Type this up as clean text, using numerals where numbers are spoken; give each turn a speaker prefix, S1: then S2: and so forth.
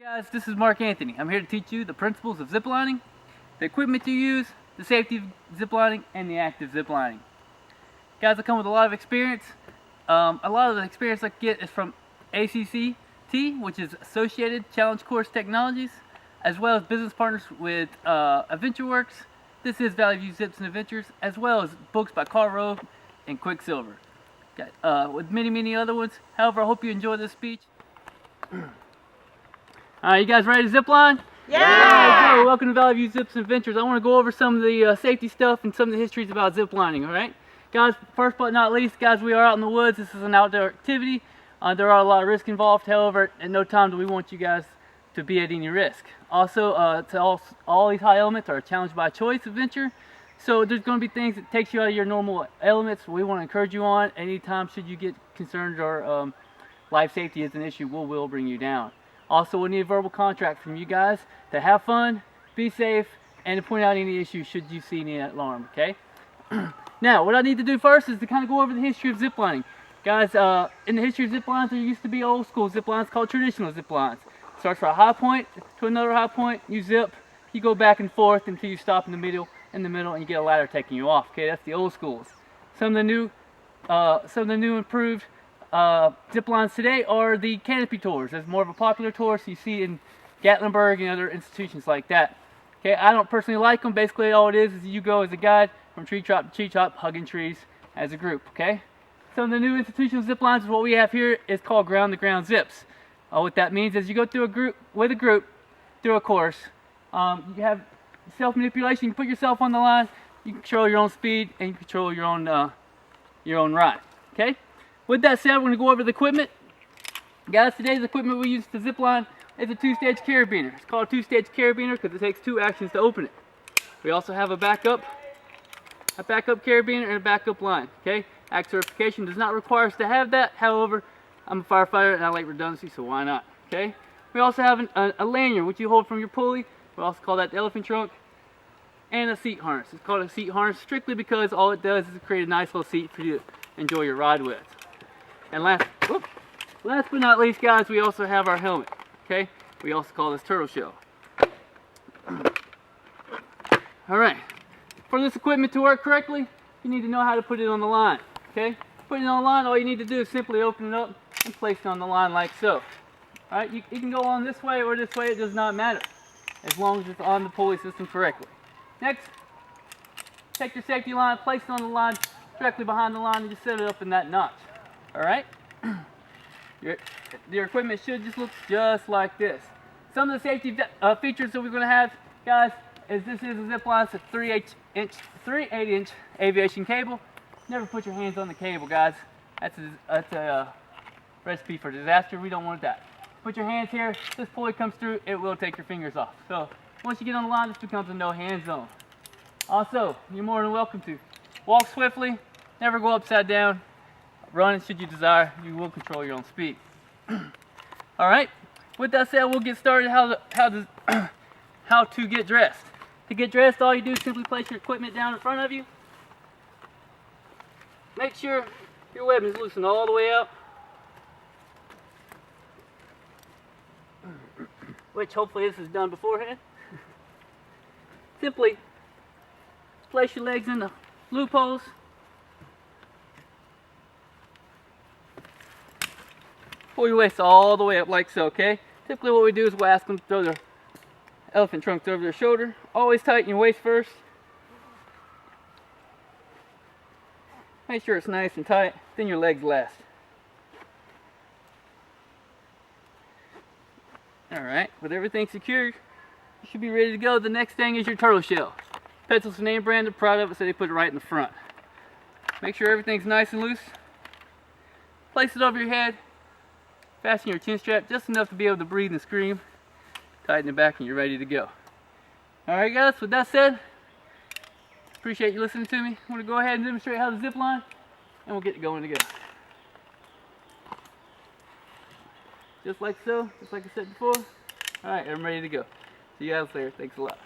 S1: Guys, this is Mark Anthony. I'm here to teach you the principles of ziplining, the equipment you use, the safety of ziplining, and the active ziplining. Guys, I come with a lot of experience. A lot of the experience I get is from ACCT, which is Associated Challenge Course Technologies, as well as business partners with AdventureWorks. This is Valley View Zips and Adventures, as well as books by Carl Rove and Quicksilver, with many other ones. However, I hope you enjoy this speech. You guys ready to zip line?
S2: Yeah!
S1: Right, welcome to Valley View Zips and Adventures. I want to go over some of the safety stuff and some of the histories about zip lining, alright? Guys, first but not least, guys, we are out in the woods. This is an outdoor activity. There are a lot of risks involved. However, at no time do we want you guys to be at any risk. Also, all these high elements are a challenge by choice adventure. So there's going to be things that takes you out of your normal elements. We want to encourage you on. Anytime should you get concerned or life safety is an issue, we'll bring you down. Also, we need a verbal contract from you guys to have fun, be safe, and to point out any issues should you see any alarm, okay? Now, what I need to do first is to kind of go over the history of ziplining. Guys, in the history of ziplines, there used to be old school ziplines called traditional ziplines. Starts from a high point to another high point, you zip, you go back and forth until you stop in the middle, and you get a ladder taking you off, okay? That's the old schools. Some of the new improved zip lines today are the canopy tours. That's more of a popular tour, so you see in Gatlinburg and other institutions like that. Okay, I don't personally like them. Basically, all it is you go as a guide from tree top to tree top, hugging trees as a group. Okay. Some of the new institutional zip lines is what we have here is called ground-to-ground zips. What that means is you go through a group through a course. You have self-manipulation. You put yourself on the line. You control your own speed and you control your own ride. Okay. With that said, we're going to go over the equipment. Guys, today's equipment we use to zip line is a two-stage carabiner. It's called a two-stage carabiner because it takes two actions to open it. We also have a backup carabiner and a backup line. Okay, ACT certification does not require us to have that. However, I'm a firefighter and I like redundancy, so why not? Okay. We also have a lanyard which you hold from your pulley. We also call that the elephant trunk, and a seat harness. It's called a seat harness strictly because all it does is create a nice little seat for you to enjoy your ride with. And last but not least, guys, we also have our helmet. Okay, we also call this turtle shell. All right, for this equipment to work correctly, you need to know how to put it on the line. Okay, putting it on the line, all you need to do is simply open it up and place it on the line like so. All right, you can go on this way or this way; it does not matter, as long as it's on the pulley system correctly. Next, take your safety line, place it on the line directly behind the line, and just set it up in that notch. Alright? Your equipment should just look just like this. Some of the safety features that we're going to have, guys, is this is a zip line. It's a 3/8-inch aviation cable. Never put your hands on the cable, guys. That's a recipe for disaster. We don't want that. Put your hands here. This pulley comes through. It will take your fingers off. So once you get on the line, this becomes a no-hand zone. Also, you're more than welcome to walk swiftly. Never go upside down. Run should you desire. You will control your own speed. All right. With that said, we'll get started. How to get dressed. To get dressed, all you do is simply place your equipment down in front of you. Make sure your webbing is loosened all the way out, which hopefully this is done beforehand. Simply place your legs in the loopholes. Pull your waist all the way up like so, okay? Typically what we do is we'll ask them to throw their elephant trunks over their shoulder. Always tighten your waist first. Make sure it's nice and tight, then your legs last. Alright, with everything secured, you should be ready to go. The next thing is your turtle shell. Petzl's the name brand, they're proud of it, so they put it right in the front. Make sure everything's nice and loose. Place it over your head. Fasten your chin strap just enough to be able to breathe and scream. Tighten it back and you're ready to go. Alright guys, with that said, appreciate you listening to me. I'm going to go ahead and demonstrate how to zip line and we'll get going together. Just like so, just like I said before. Alright, I'm ready to go. See you guys later. Thanks a lot.